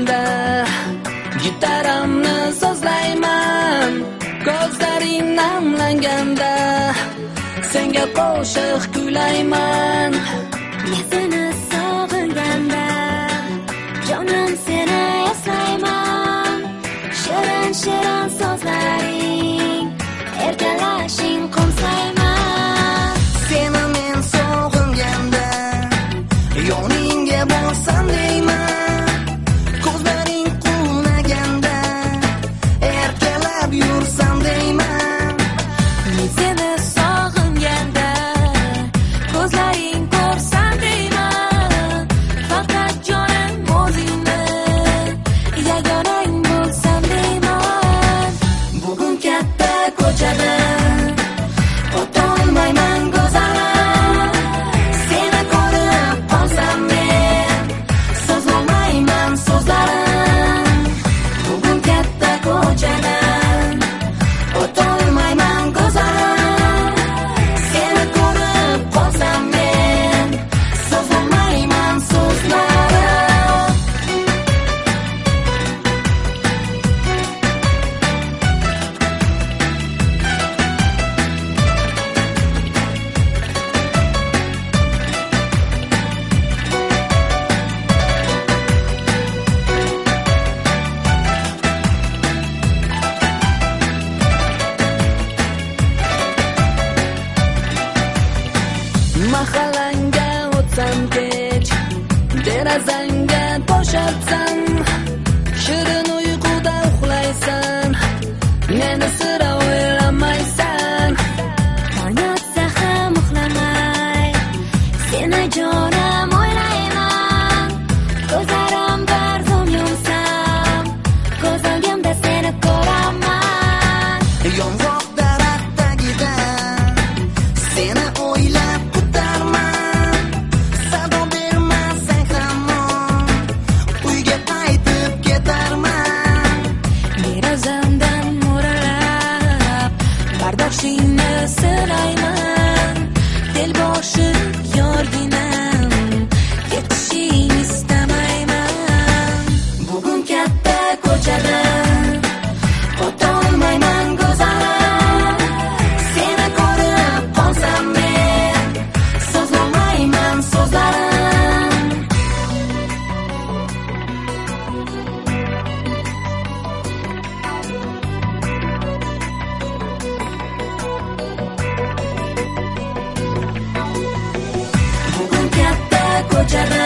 yoningda gitaramni sozlayman. Ko'zlaring namlanganda senga qo'shiq kuylayman. Men seni sog'inganda jonim seni eslayman. Shirin shirin so'zlaring erkalashing qo'msayman. Seni men sog'inganda yoningga borsam deyman. Ko'zlaring quvnaganda erkalab yursam deyman. Men seni sog'inganda ko'zlaring ko'rsam deyman. Faqat jonim o'zingni yagonang bo'lsam deyman. Bugun katta ko'chada o'tolmayman go'zal. Seni ko'rib qolsam men so'zlamayman so'zlarim. Bugun katta ko'chada o'tolmayman go'zal. Seni ko'rib qolsam men so'zlamayman so'zlarim. Mahallangga o'tsam kech, derazangga tosh otsam, shirin uyquda uxlaysan, meni sira o'ylamaysan. Tong otsa ham uxlamay seni jonim o'ylayman. Ko'zlarim bir zum yumsam ko'z o'ngimda seni ko'raman. Yong'oq daraxt tagida seni o'ylab kutarman. Sado bermasang hamon uyga qaytib ketarman. Derazamdan mo'ralab bardoshingni silayman. Telboshi yorginam ketishing istamayman. Bugun katta ko'chada o'tolmayman go'zal. Seni ko'rib qolsam men so'zlamayman so'zlarim. Bugun katta ko'chada